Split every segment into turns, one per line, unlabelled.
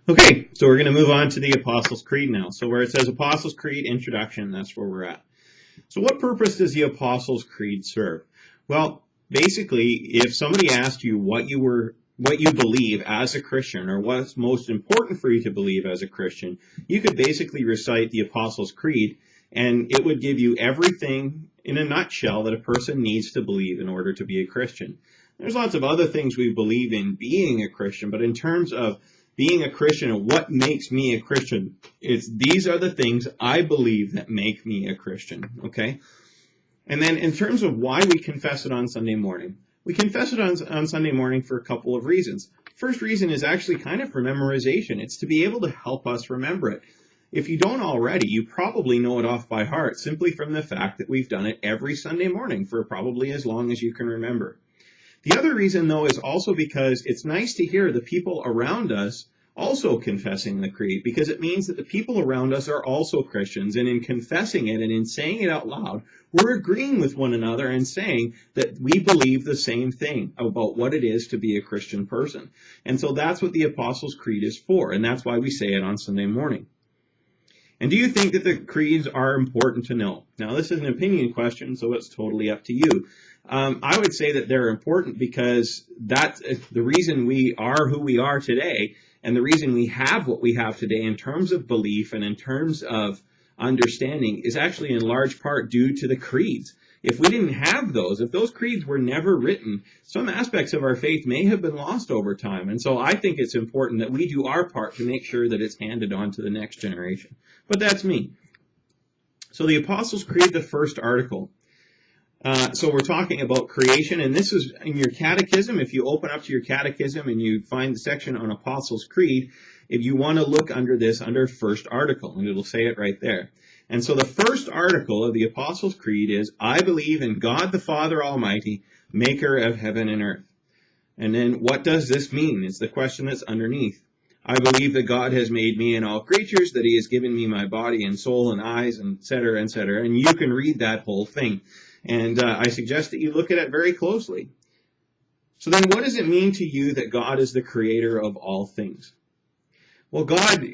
Okay, so we're going to move on to the Apostles' Creed now. So where it says Apostles' Creed Introduction, that's where we're at. So what purpose does the Apostles' Creed serve? Well, basically, if somebody asked you what you believe as a Christian, or what's most important for you to believe as a Christian, you could basically recite the Apostles' Creed, and it would give you everything in a nutshell that a person needs to believe in order to be a Christian. There's lots of other things we believe in being a Christian, but in terms of being a Christian and what makes me a Christian, these are the things I believe that make me a Christian, okay? And then in terms of why we confess it on Sunday morning, we confess it on Sunday morning for a couple of reasons. First reason is actually kind of for memorization. It's to be able to help us remember it. If you don't already, you probably know it off by heart, simply from the fact that we've done it every Sunday morning for probably as long as you can remember. The other reason, though, is also because it's nice to hear the people around us also confessing the creed, because it means that the people around us are also Christians, and in confessing it and in saying it out loud, we're agreeing with one another and saying that we believe the same thing about what it is to be a Christian person. And so that's what the Apostles' Creed is for, and that's why we say it on Sunday morning. And do you think that the creeds are important to know? Now, this is an opinion question, so it's totally up to you. I would say that they're important because that's the reason we are who we are today, and the reason we have what we have today in terms of belief and in terms of understanding is actually in large part due to the creeds. If we didn't have those, if those creeds were never written, some aspects of our faith may have been lost over time. And so I think it's important that we do our part to make sure that it's handed on to the next generation. But that's me. So the Apostles' Creed, the first article. So we're talking about creation, and this is in your catechism. If you open up to your catechism and you find the section on Apostles' Creed, if you want to look under this, under first article, and it'll say it right there. And so the first article of the Apostles' Creed is, I believe in God the Father Almighty, maker of heaven and earth. And then what does this mean? It's the question that's underneath. I believe that God has made me and all creatures, that he has given me my body and soul and eyes, and et cetera, et cetera. And you can read that whole thing. And I suggest that you look at it very closely. So then what does it mean to you that God is the creator of all things? Well, God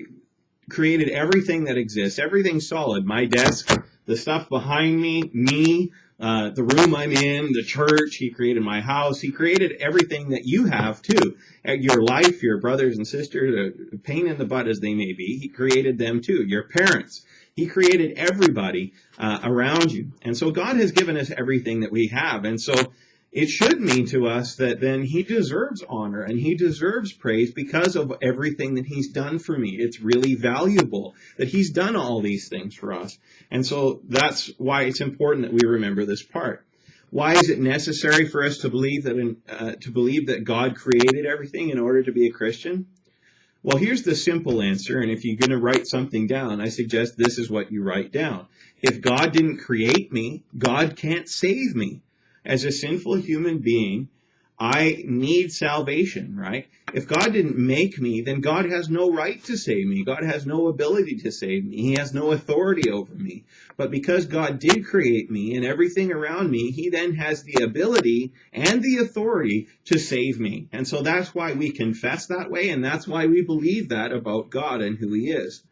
created everything that exists, everything solid, my desk, the stuff behind me, the room I'm in, the church. He created my house. He created everything that you have too. Your life, your brothers and sisters, a pain in the butt as they may be, he created them too. Your parents. He created everybody around you. And so God has given us everything that we have. And so it should mean to us that then he deserves honor and he deserves praise because of everything that he's done for me. It's really valuable that he's done all these things for us. And so that's why it's important that we remember this part. Why is it necessary for us to believe that God created everything in order to be a Christian? Well, here's the simple answer, and if you're going to write something down, I suggest this is what you write down. If God didn't create me, God can't save me. As a sinful human being, I need salvation, right? If God didn't make me, then God has no right to save me. God has no ability to save me. He has no authority over me. But because God did create me and everything around me, he then has the ability and the authority to save me. And so that's why we confess that way, and that's why we believe that about God and who he is.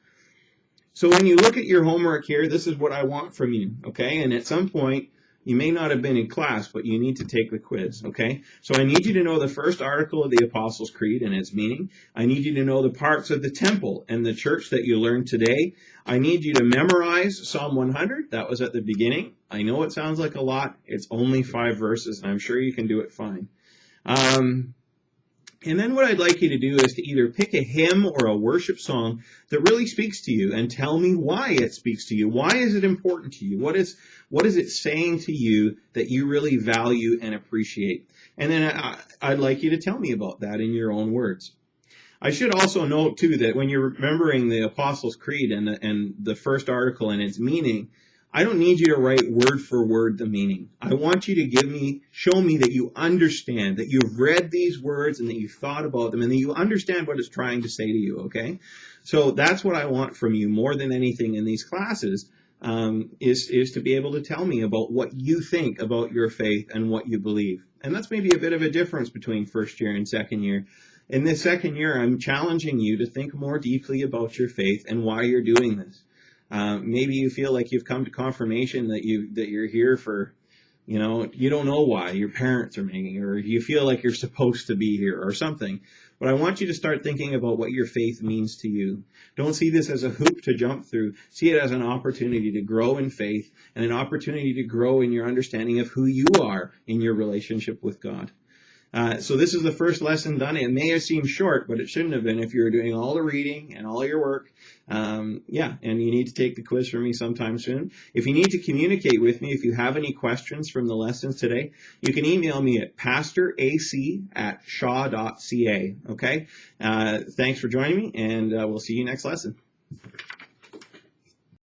So when you look at your homework here, this is what I want from you, okay? And at some point, you may not have been in class, but you need to take the quiz, okay? So I need you to know the first article of the Apostles' Creed and its meaning. I need you to know the parts of the temple and the church that you learned today. I need you to memorize Psalm 100. That was at the beginning. I know it sounds like a lot. It's only 5 verses, and I'm sure you can do it fine. And then what I'd like you to do is to either pick a hymn or a worship song that really speaks to you and tell me why it speaks to you. Why is it important to you? What is it saying to you that you really value and appreciate? And then I'd like you to tell me about that in your own words. I should also note, too, that when you're remembering the Apostles' Creed and the first article and its meaning, I don't need you to write word for word the meaning. I want you to show me that you understand, that you've read these words and that you've thought about them and that you understand what it's trying to say to you, okay? So that's what I want from you more than anything in these classes, is to be able to tell me about what you think about your faith and what you believe. And that's maybe a bit of a difference between first year and second year. In this second year, I'm challenging you to think more deeply about your faith and why you're doing this. Maybe you feel like you've come to confirmation that you're here for, you don't know why your parents are making, or you feel like you're supposed to be here or something. But I want you to start thinking about what your faith means to you. Don't see this as a hoop to jump through. See it as an opportunity to grow in faith and an opportunity to grow in your understanding of who you are in your relationship with God. So this is the first lesson done. It may have seemed short, but it shouldn't have been if you were doing all the reading and all your work. And you need to take the quiz from me sometime soon. If you need to communicate with me, if you have any questions from the lessons today, you can email me at pastorac@shaw.ca. Okay? Thanks for joining me, and we'll see you next lesson.